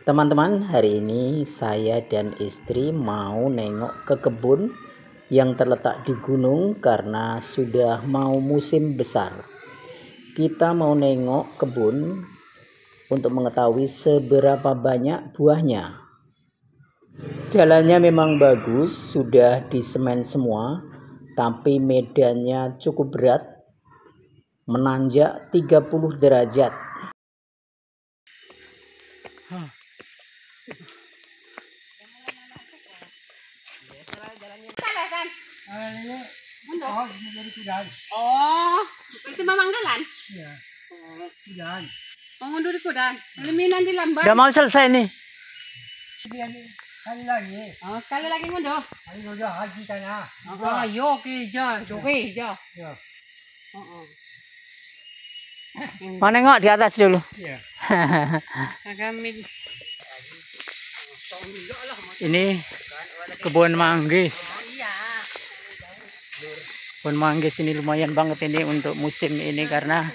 Teman-teman, hari ini saya dan istri mau nengok ke kebun yang terletak di gunung karena sudah mau musim besar. Kita mau nengok kebun untuk mengetahui seberapa banyak buahnya. Jalannya memang bagus, sudah disemen semua, tapi medannya cukup berat, menanjak 30 derajat. Oh, berarti Mamang Dalan? Iya. Kudan. Oh, mundur di Kudan. Eliminan di Lamban. Udah mau selesai nih. Kali lagi. Oh, sekali lagi mundur. Kali udah haji tanah. Oh, yo keja, joki ja. Ya. Oh. Mau nengok di atas dulu. Iya. Kami Ini kebun manggis. Kebun manggis ini lumayan banget ini untuk musim ini karena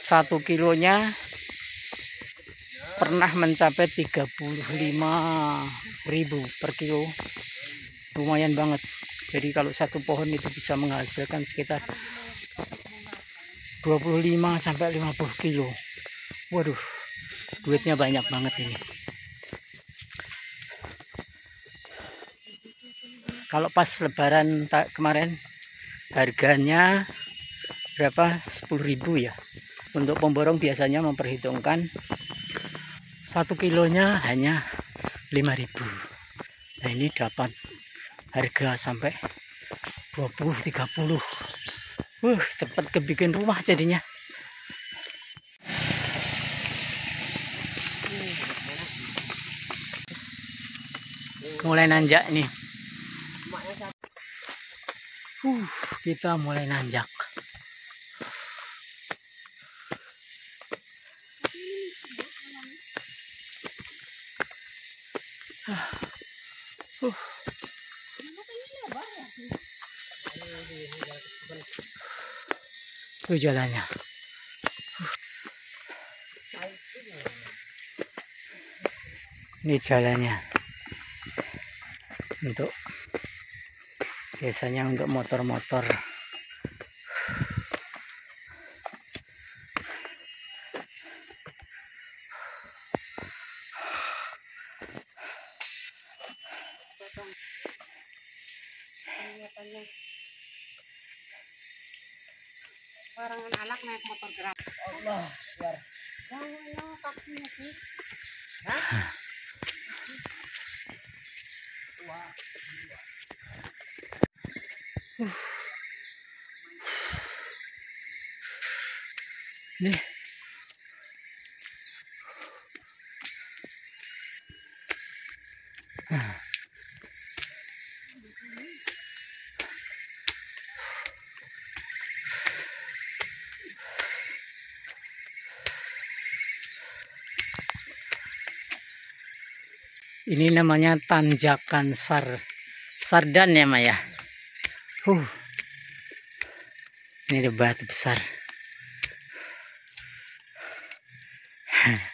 1 kilonya pernah mencapai 35.000 per kilo. Lumayan banget. Jadi kalau satu pohon itu bisa menghasilkan sekitar 25 sampai 50 kilo. Waduh, duitnya banyak banget ini. Kalau pas lebaran kemarin harganya berapa? 10.000 ya. Untuk pemborong biasanya memperhitungkan 1 kilonya hanya 5.000. Nah, ini dapat harga sampai 20-30. Cepat kebikin rumah jadinya. Mulai nanjak nih. Kita mulai nanjak. Itu jalannya. Ini jalannya. Untuk biasanya untuk motor-motor. orang anak naik motor gerak. Allah, biar. Jangan kakinya sih. Nih. Ini namanya tanjakan Sardan ya, Maya. Ini ada batu besar.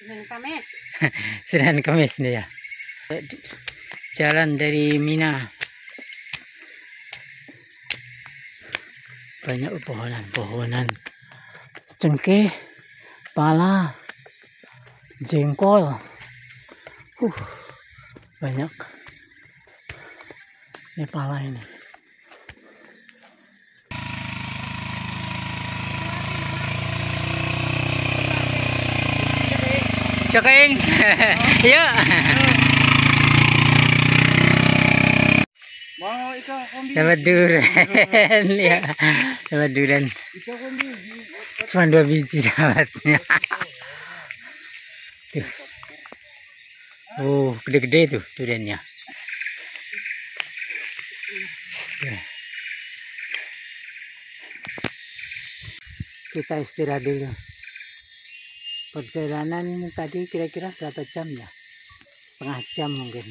Senin Kamis. Senin Kamis nih ya. Jalan dari Mina. Banyak pohonan cengkeh, pala, jengkol. Banyak. Ini pala ini. Ceking. Ya. Mau ikan kombi. Dapat durian ya. Dapat durian. Ikan kombi. Cuma 2 biji dapatnya. Tuh. Gede-gede tuh duriannya. Kita istirahat dulu. Perjalanan tadi kira-kira berapa jam ya? Setengah jam mungkin.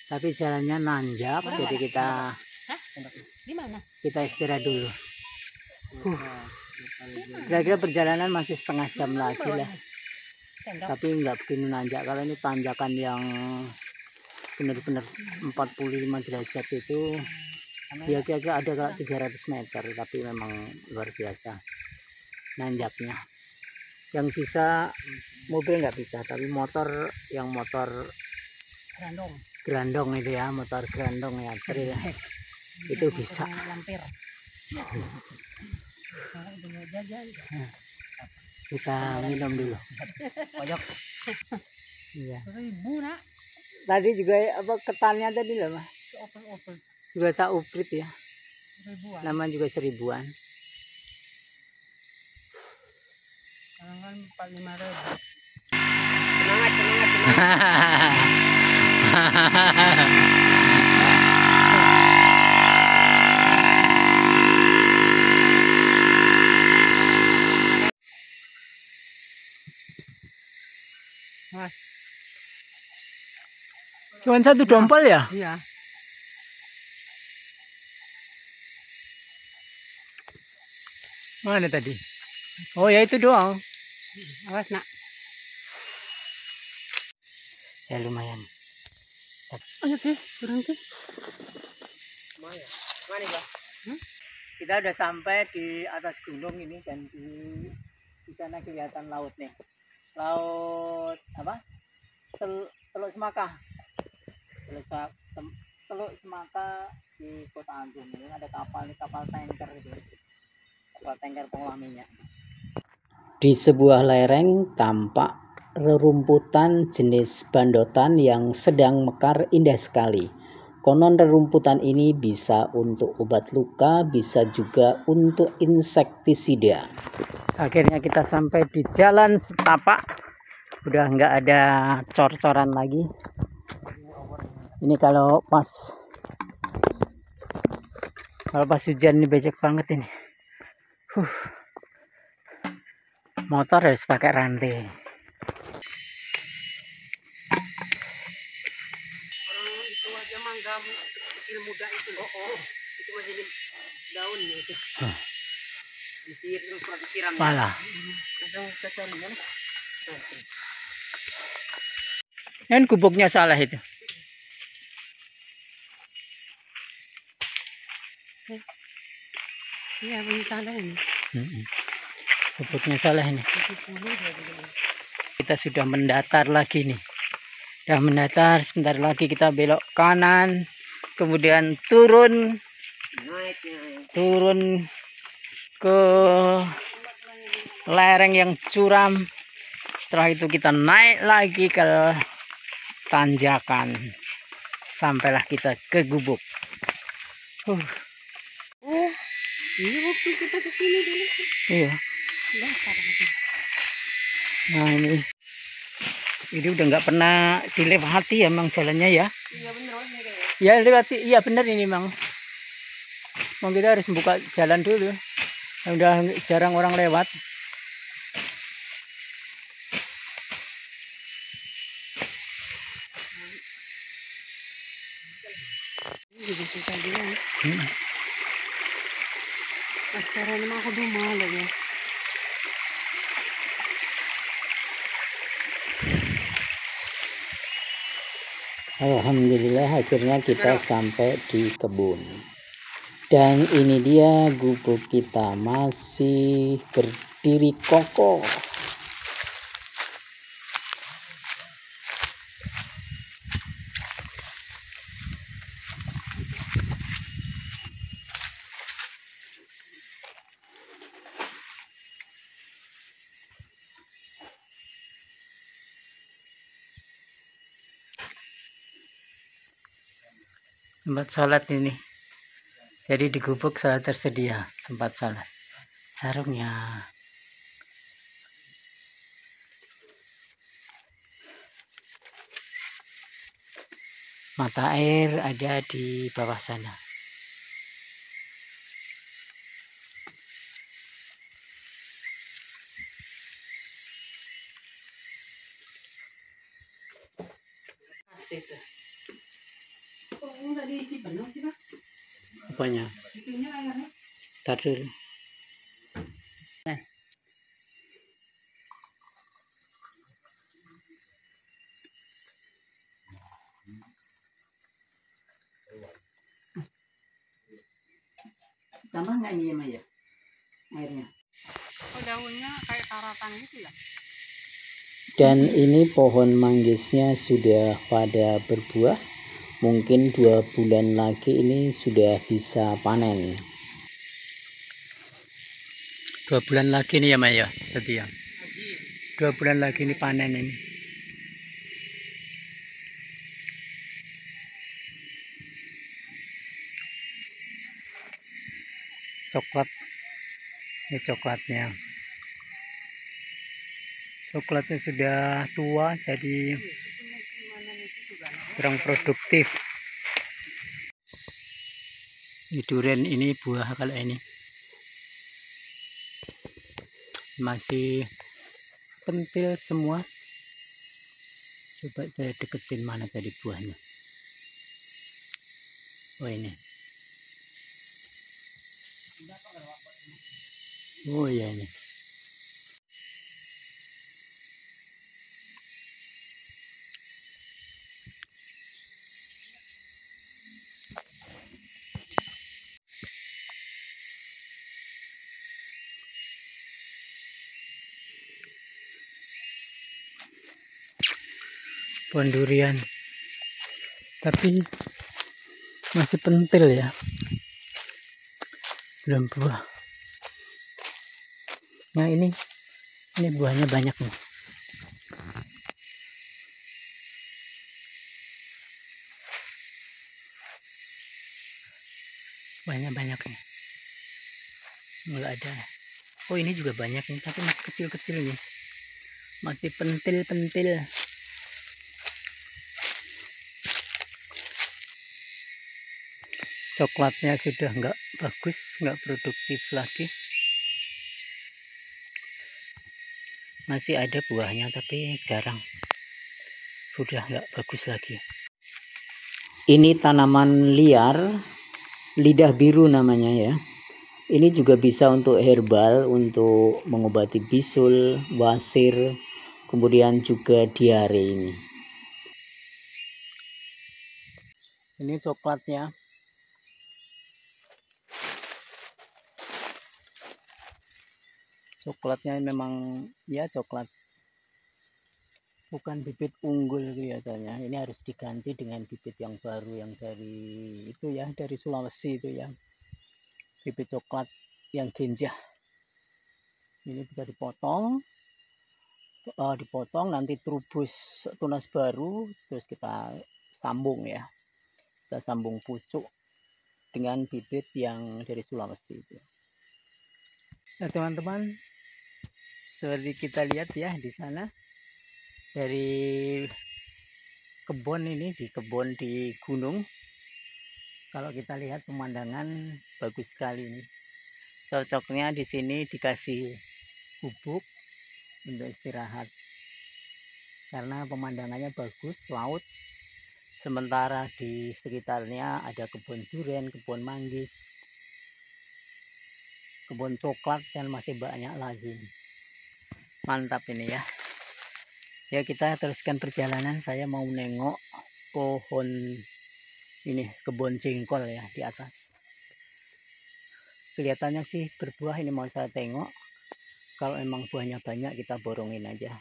Tapi jalannya nanjak, jadi kita istirahat dulu. Kira-kira perjalanan masih setengah jam lagi lah. sendok. Tapi nggak begini nanjak. Kalau ini tanjakan yang benar-benar 45 derajat itu ya kira-kira ada kalau 300 meter, tapi memang luar biasa nanjaknya. Yang bisa mobil nggak bisa, tapi motor, yang motor gerandong itu ya, motor gerandong ya, trail itu bisa. Lampir. Kita minum dulu. Pojok. Iya. 1.000 nak. Tadi juga apa ketannya tadi loh, Mas. Open. Juga sauprit ya. 1.000-an. Nama juga 1000-an. Sekarang kan 45.000. Mas. Cuman 1 dompel ya? Iya. Mana tadi? Oh ya itu doang. Awas nak. Ya lumayan. Ayo berhenti. Lumayan. Mana ya? Kita udah sampai di atas gunung ini, dan di sana kelihatan laut nih. Laut apa? Teluk Semaka. Teluk Semaka di Kota Agung. Ini ada kapal, nih kapal tanker gitu. Kapal tanker pengolah minyak. Di sebuah lereng tampak rerumputan jenis bandotan yang sedang mekar indah sekali. Konon rerumputan ini bisa untuk obat luka, bisa juga untuk insektisida. Akhirnya kita sampai di jalan setapak. Udah nggak ada cor-coran lagi. Ini kalau pas hujan ini becek banget ini. Motor harus pakai rantai. Orang itu aja mangga kecil muda itu. Itu masih daunnya itu. Disiram. Malah. Langsung ke carinya. Kan gubuknya salah itu. Iya, punya salah ini. Gubuknya salah ini. Kita sudah mendatar lagi nih. Sudah mendatar, sebentar lagi kita belok kanan, kemudian turun ke lereng yang curam. Setelah itu kita naik lagi ke tanjakan, sampailah kita ke gubuk. Ini waktu kita kesini dulu. Iya. Nah ini udah nggak pernah dilewati ya, emang jalannya ya. Iya bener ini kayak. Ya lewat sih, iya bener ini mang. Mau kita harus buka jalan dulu. Udah jarang orang lewat. Ini juga susah juga. Mas sekarang naman ako dumalo ya. Alhamdulillah akhirnya kita sampai di kebun. Dan ini dia gubuk kita, masih berdiri kokoh. Tempat sholat ini. Jadi di gubuk selalu tersedia tempat sholat. Sarungnya. Mata air ada di bawah sana. Asik. Kok enggak diisi penuh sih, Pak? Apanya? Itunya airnya. Tar dulu. Tambah nggak ini ya Maya? Airnya. Oh, daunnya kayak karatan gitu ya. Dan ini pohon manggisnya sudah pada berbuah. Mungkin 2 bulan lagi ini sudah bisa panen. 2 bulan lagi nih ya Maya, tadi ya. 2 bulan lagi ini panen ini. Coklat. Ini coklatnya. Coklatnya sudah tua jadi kurang produktif. Ini durian ini buah kalau ini. Masih pentil semua. Coba saya deketin mana tadi buahnya. Oh ini. Oh iya ini. Pohon durian. Tapi masih pentil ya. Belum buah. Nah ini buahnya banyak nih. Buahnya banyak nih. Nggak ada. Oh ini juga banyak nih, tapi masih kecil-kecil nih. Masih pentil-pentil. Coklatnya sudah nggak bagus, nggak produktif lagi. Masih ada buahnya tapi jarang. Sudah nggak bagus lagi. Ini tanaman liar, lidah biru namanya ya. Ini juga bisa untuk herbal, untuk mengobati bisul, wasir, kemudian juga diare ini. Ini coklatnya. Coklatnya memang ya coklat. Bukan bibit unggul kelihatannya. Ini harus diganti dengan bibit yang baru yang dari itu ya, dari Sulawesi itu ya. Bibit coklat yang genjah. Ini bisa dipotong. Dipotong nanti tunas baru, terus kita sambung ya. Kita sambung pucuk dengan bibit yang dari Sulawesi itu. Nah teman-teman, seperti kita lihat ya di sana, dari kebun ini, di kebun di gunung, kalau kita lihat pemandangan bagus sekali ini. Cocoknya di sini dikasih bubuk untuk istirahat karena pemandangannya bagus, laut. Sementara di sekitarnya ada kebun durian, kebun manggis, kebun coklat, dan masih banyak lagi. Mantap ini ya. Ya kita teruskan perjalanan. Saya mau nengok pohon ini, kebun jengkol ya di atas. Kelihatannya sih berbuah, ini mau saya tengok. Kalau emang buahnya banyak kita borongin aja.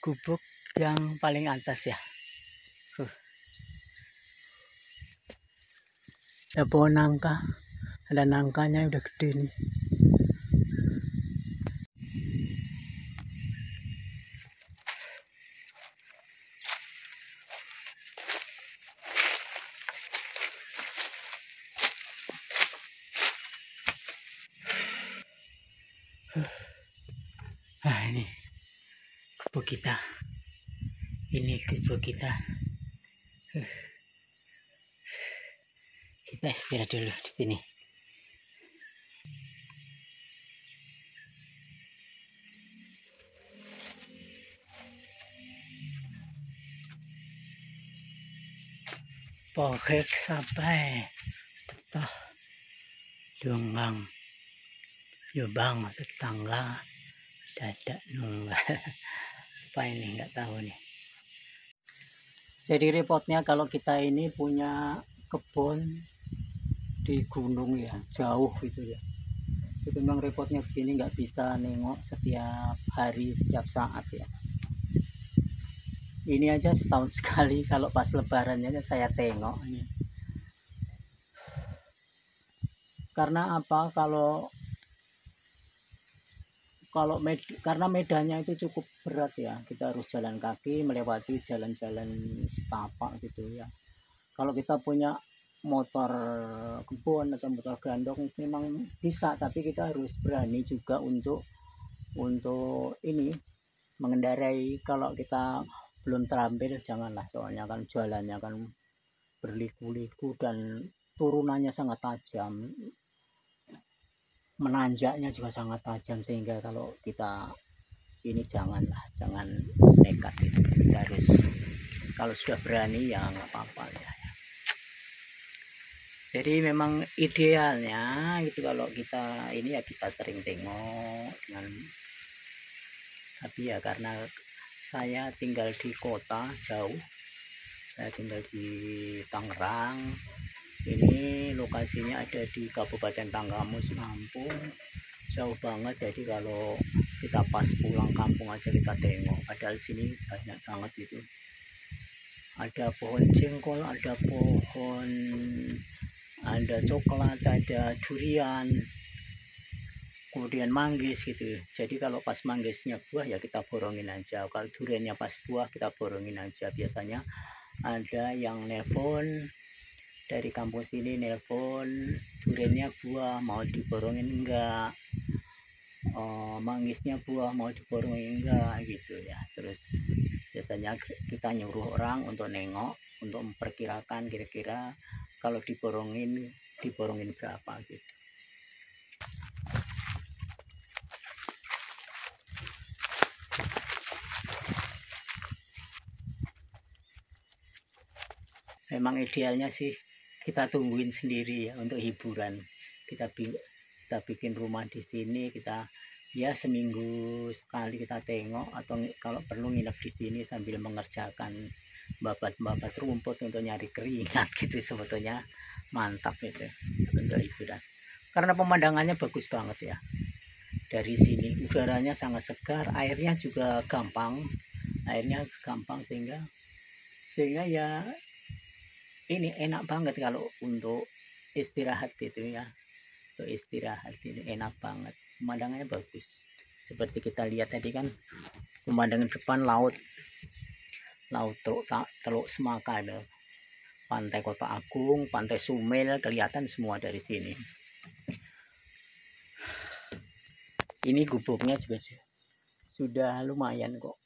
Gubuk yang paling atas ya. Ada pohon nangka, ada nangkanya udah gede nih. Nah ini gubuk kita. Ini gubuk kita. Kita istirahat dulu di sini. Pohek sampai betah donggang Jombang tetangga dadak nunggal. Apa ini nggak tahu nih. Jadi repotnya kalau kita ini punya kebun di gunung ya, jauh gitu ya. Itu memang repotnya begini, nggak bisa nengok setiap hari, setiap saat ya. Ini aja setahun sekali, kalau pas lebarannya saya tengok ini. Karena apa? Karena medannya itu cukup berat ya, kita harus jalan kaki melewati jalan-jalan setapak gitu ya. Kalau kita punya motor kebun atau motor gandong memang bisa, tapi kita harus berani juga untuk ini mengendarai. Kalau kita belum terampil janganlah, soalnya kan jalannya kan berliku-liku dan turunannya sangat tajam, menanjaknya juga sangat tajam, sehingga kalau kita ini jangan nekat gitu. Kita harus, kalau sudah berani ya nggak apa-apa ya. Jadi memang idealnya gitu kalau kita ini ya kita sering tengok dengan, tapi ya karena saya tinggal di kota jauh, saya tinggal di Tangerang, ini lokasinya ada di Kabupaten Tanggamus, Lampung, jauh banget. Jadi kalau kita pas pulang kampung aja kita tengok, padahal sini banyak banget itu, ada pohon jengkol, ada coklat, ada durian, kemudian manggis gitu. Jadi kalau pas manggisnya buah ya kita borongin aja, kalau duriannya pas buah kita borongin aja. Biasanya ada yang nelpon dari kampung sini, nelpon duriannya buah mau diborongin enggak, manggisnya buah mau diborongin enggak gitu ya. Terus biasanya kita nyuruh orang untuk nengok, untuk memperkirakan kira-kira kalau diborongin berapa gitu. Memang idealnya sih kita tungguin sendiri ya untuk hiburan. Kita bikin rumah di sini, kita ya seminggu sekali kita tengok, atau kalau perlu nginep di sini sambil mengerjakan babat rumput untuk nyari keringat gitu. Sebetulnya mantap itu untuk hiburan. Karena pemandangannya bagus banget ya. Dari sini udaranya sangat segar, airnya juga gampang, sehingga ya ini enak banget kalau untuk istirahat gitu ya. Untuk istirahat ini enak banget, pemandangannya bagus. Seperti kita lihat tadi kan, pemandangan depan laut Teluk Semaka, ada pantai Kota Agung, pantai Sumel, kelihatan semua dari sini. Ini gubuknya juga sudah lumayan kok.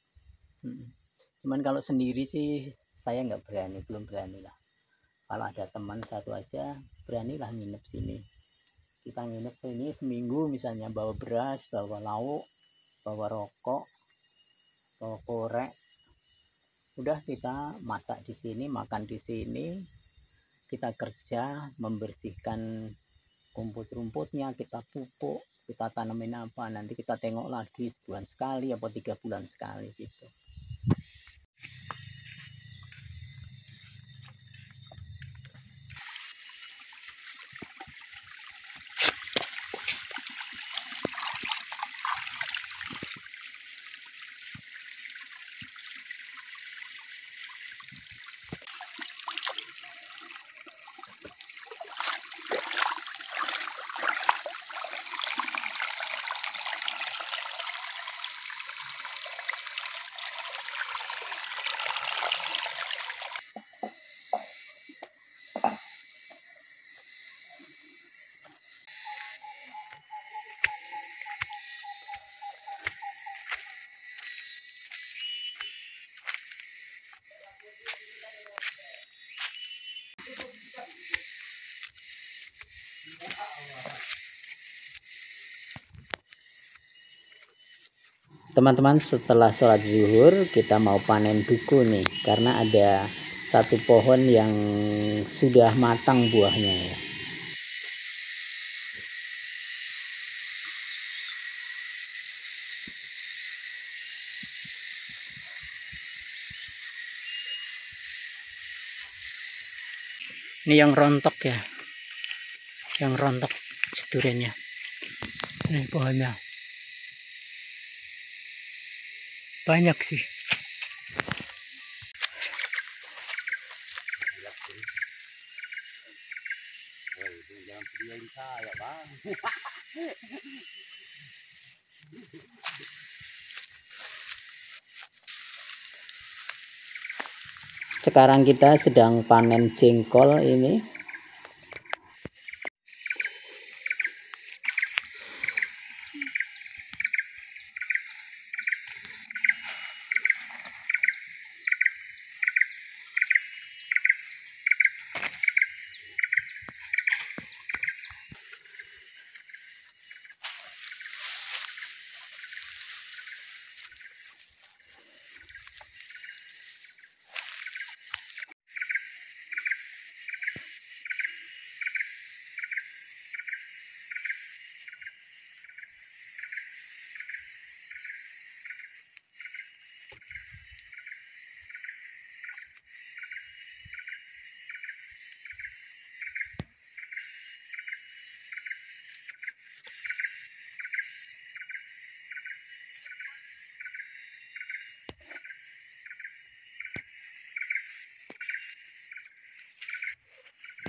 Cuman kalau sendiri sih saya belum berani lah. Kalau ada teman satu aja, beranilah nginep sini. Kita nginep sini seminggu misalnya, bawa beras, bawa lauk, bawa rokok, bawa korek. Udah kita masak di sini, makan di sini. Kita kerja membersihkan rumput-rumputnya, kita pupuk, kita tanamin apa, nanti kita tengok lagi sebulan sekali atau 3 bulan sekali gitu. Teman-teman, setelah sholat zuhur kita mau panen duku nih, karena ada satu pohon yang sudah matang buahnya ya. Ini yang rontok ya, yang rontok duriannya. Ini pohonnya banyak sih. Sekarang kita sedang panen jengkol ini.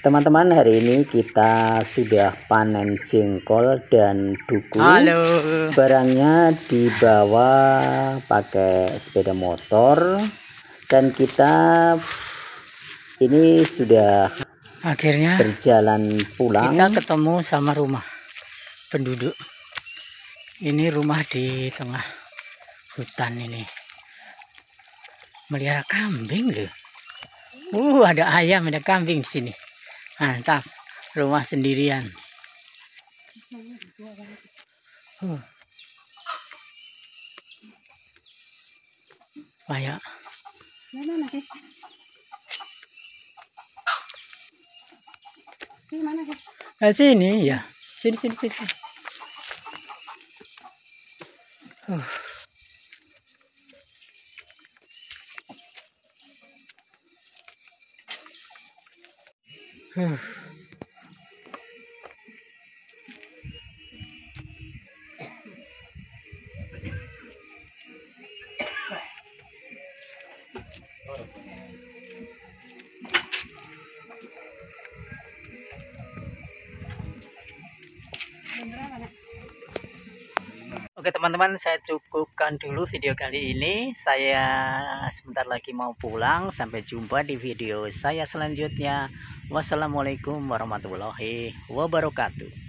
Teman-teman, hari ini kita sudah panen jengkol dan duku. Halo. Barangnya dibawa pakai sepeda motor dan kita ini sudah Akhirnya berjalan pulang. kita ketemu sama rumah penduduk. Ini rumah di tengah hutan ini. Melihara kambing loh. Ada ayam, ada kambing di sini. Mantap, rumah sendirian. Banyak. Nah, sini ya, sini. Oke teman-teman, saya cukupkan dulu video kali ini. Saya sebentar lagi mau pulang. Sampai jumpa di video saya selanjutnya. Wassalamualaikum warahmatullahi wabarakatuh.